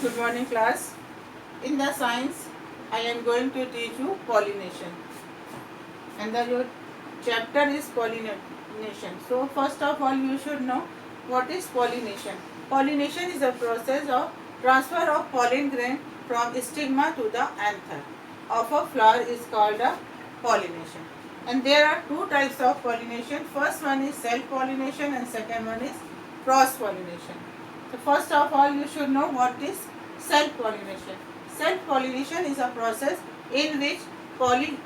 Good morning, class. In the science, I am going to teach you pollination, and your chapter is pollination. So, first of all, you should know what is pollination. Pollination is a process of transfer of pollen grain from stigma to the anther of a flower is called a pollination. And there are two types of pollination. First one is self-pollination and second one is cross-pollination. So first of all, you should know what is self-pollination. Self-pollination is a process in which pollen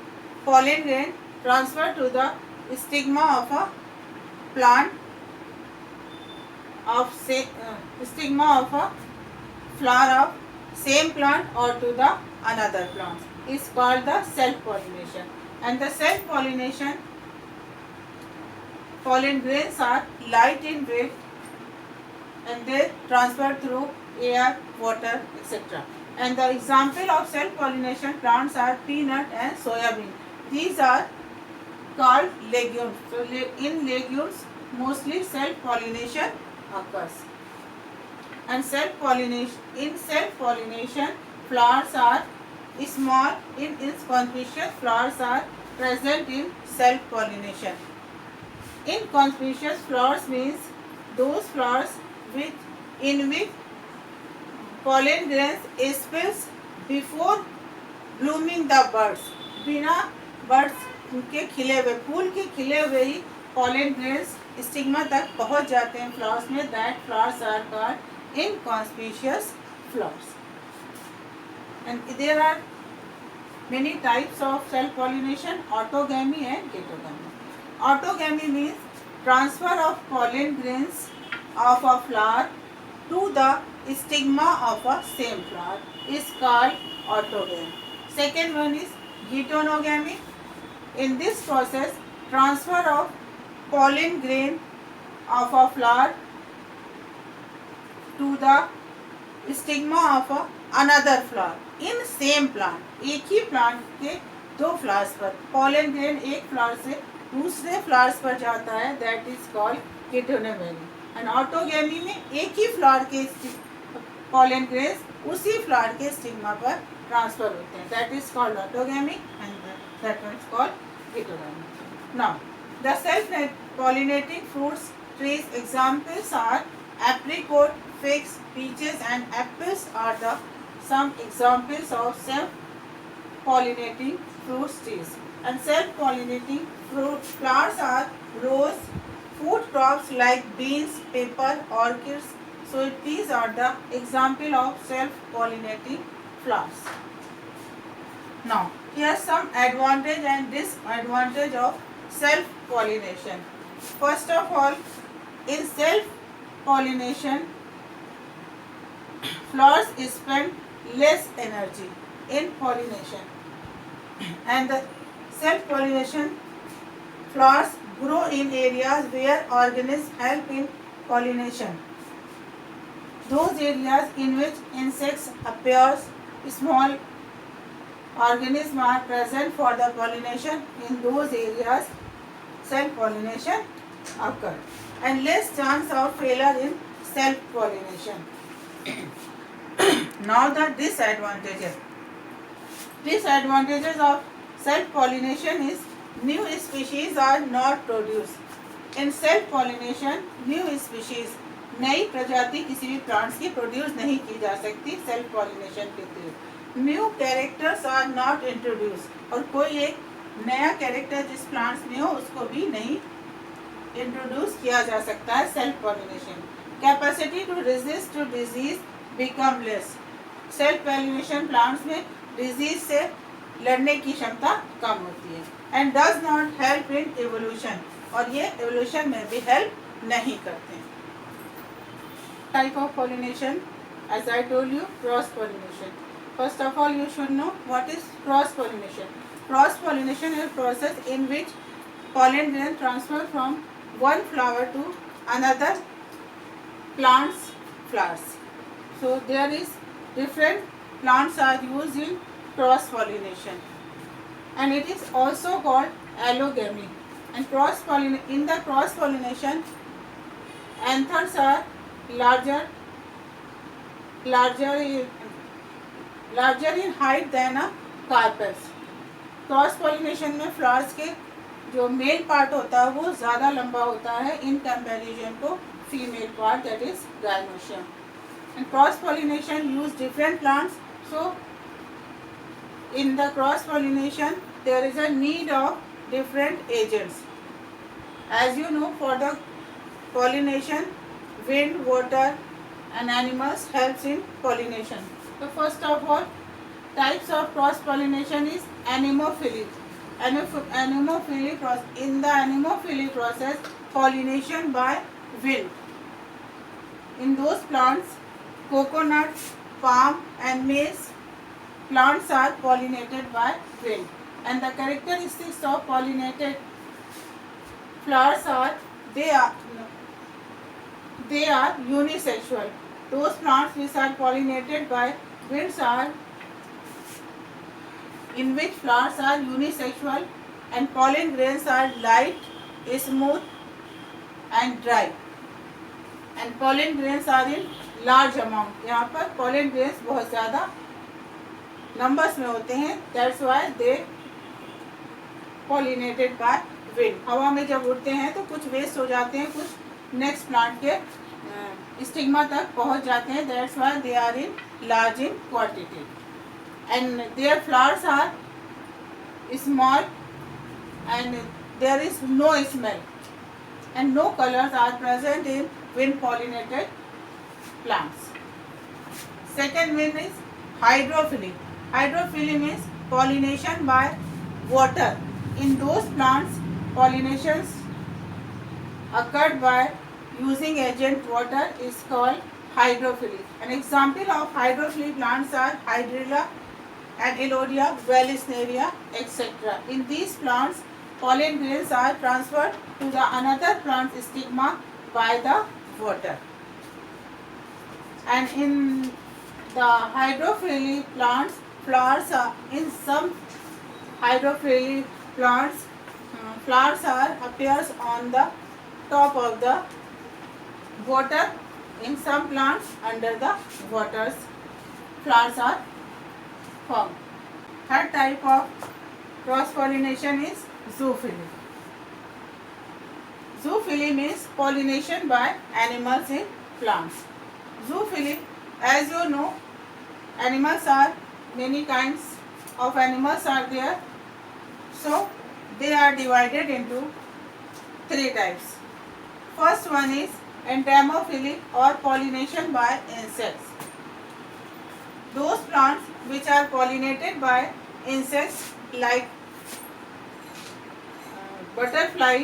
grain transfer to the stigma of a plant stigma of a flower of same plant or to the another plant is called the self-pollination. And the self-pollination pollen grains are light in weight and they transfer through air, water, etc. And the example of self-pollination plants are peanut and soya bean. These are called legumes. So in legumes, mostly self-pollination occurs. And in self-pollination, flowers are small. In inconspicuous, flowers are present in self-pollination. Inconspicuous flowers means those flowers in which pollen grains spills before blooming the buds. बिना birds के खिले हुए फूल के खिले हुए ही pollen grains stigma तक पहुंच जाते हैं फ्लावर्स में. That flowers are called inconspicuous flowers. And there are many types of self pollination: autogamy and heterogamy. Autogamy means transfer of pollen grains of a flower to the stigma of a same flower is called autogamy. Second one is heterogamy. In this process, transfer of pollen grain of a flower to the stigma of another flower in same plant. एक ही plant के दो flowers पर pollen grain एक flower से दूसरे flowers पर जाता है. That is called heterogamy. And autogamy में एक ही फ्लावर के pollen grains उसी फ्लावर के स्टिग्मा पर ट्रांसफर होते हैं. That is called autogamy and that one is called heterogamy. Now the self pollinating fruits trees examples are apricot, figs, peaches and apples are the some examples of self pollinating fruit trees. And self pollinating fruit flowers are rose, food crops like beans, pepper, orchids. So these are the example of self pollinating flowers. Now here some advantage and disadvantage of self pollination. First of all, in self pollination, flowers spend less energy in pollination, and the self pollination flowers grow in areas where organisms help in pollination. Those areas in which insects appears, small organisms are present for the pollination. In those areas self pollination occur and less chance of failure in self pollination. Now the disadvantages. Disadvantages of self pollination is new species are not produced. In self pollination, new species नई प्रजाति किसी भी plants की produce नहीं की जा सकती self pollination के थ्रू. New characters are not introduce, और कोई एक नया कैरेक्टर जिस प्लांट्स में हो उसको भी नहीं इंट्रोड्यूस किया जा सकता है self pollination. Capacity to resist to disease become less. Self pollination plants में डिजीज से लड़ने की क्षमता कम होती है. And does not help in evolution, और ये एवोल्यूशन में भी हेल्प नहीं करते हैं. Type of pollination, as I told you, cross pollination. First of all, you should know what is cross pollination. Cross pollination is a process in which pollen grain transfer from one flower to another plant's flowers. So there is different plants are used in cross pollination, and it is also called allogamy. And in the cross pollination, anthers are larger larger in height than a carpus. Cross pollination में flowers के जो male part होता है वो ज़्यादा लंबा होता है in comparison to female part, that is gynoecium. And cross pollination use different plants, so in the cross pollination there is a need of different agents. As you know, for the pollination, wind, water and animals helps in pollination. So first of all, types of cross pollination is anemophily. Anemophily process. In the anemophily process, pollination by wind. In those plants, coconut, palm and maize plants are pollinated by wind. And the characteristics of pollinated flowers are they are unisexual. Those plants which are pollinated by winds are in which flowers are unisexual and pollen grains are light, smooth and dry. And pollen grains are in large amount. यहाँ पर pollen grains बहुत ज़्यादा numbers में होते हैं. That's why they pollinated by wind. हवा में जब उड़ते हैं तो कुछ वेस्ट हो जाते हैं, कुछ नेक्स्ट प्लांट के स्टिग्मा तक पहुंच जाते हैं. That's why they are in large in quantity. And their flowers are small and there is no smell and no colors are present in wind pollinated plants. Second one is hydrophily. Hydrophily means pollination by water. In those plants, pollinations occurred by using agent water is called hydrophily. An example of hydrophily plants are hydrilla and Elodea, Vallisneria, etc. In these plants, pollen grains are transferred to the another plant stigma by the water. And in the hydrophily plants, flowers are in some hydrophily plants, flowers are appears on the top of the water. In some plants, under the waters, flowers are formed. Third type of cross pollination is zoophily. Zoophily means pollination by animals in plants. Zoophily, as you know, animals are many kinds of animals are there. So they are divided into three types. First one is entomophily or pollination by insects. Those plants which are pollinated by insects like butterfly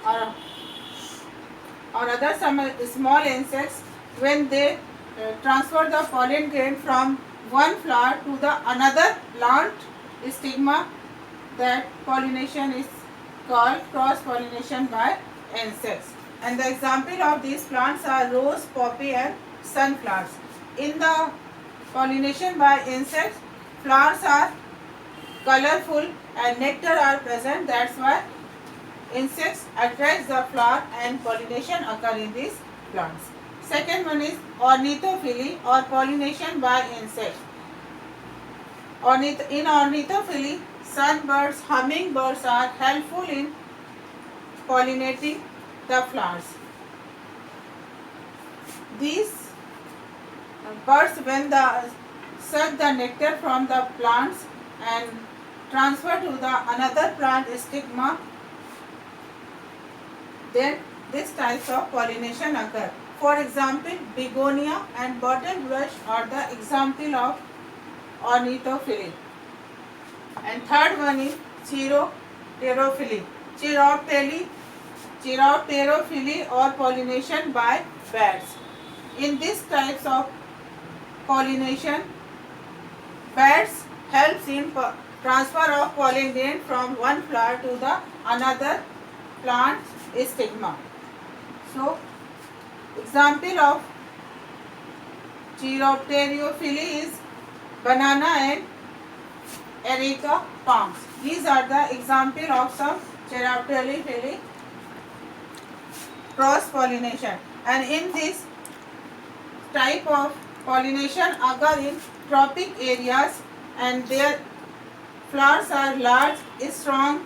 or other some small insects, when they transfer the pollen grain from one flower to the another plant stigma, that pollination is called cross pollination by insects. And the example of these plants are rose, poppy and sunflowers. In the pollination by insects, flowers are colorful and nectar are present. That's why insects attract the flower and pollination occur in these plants. Second one is ornithophily or pollination by insects. In ornithophily, sunbirds, hummingbirds are helpful in pollinating the flowers. These birds, when suck the nectar from the plants and transfer to the another plant stigma, then this types of pollination occur. For example, begonia and bottle brush are the example of ornithophily. And third one is chiropterophily. Chiropterophily or pollination by bats. In these types of pollination, bats helps in transfer of pollen grain from one flower to the another plant stigma. So, example of chiropterophily is banana and erica palms. These are the example of some chiropterophily cross pollination. And in this type of pollination occur in tropic areas, and their flowers are large, strong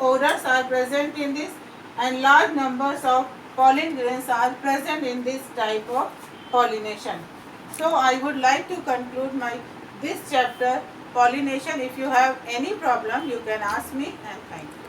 odors are present in this, and large numbers of pollen grains are present in this type of pollination. So I would like to conclude this chapter pollination. If you have any problem, you can ask me, and thank you.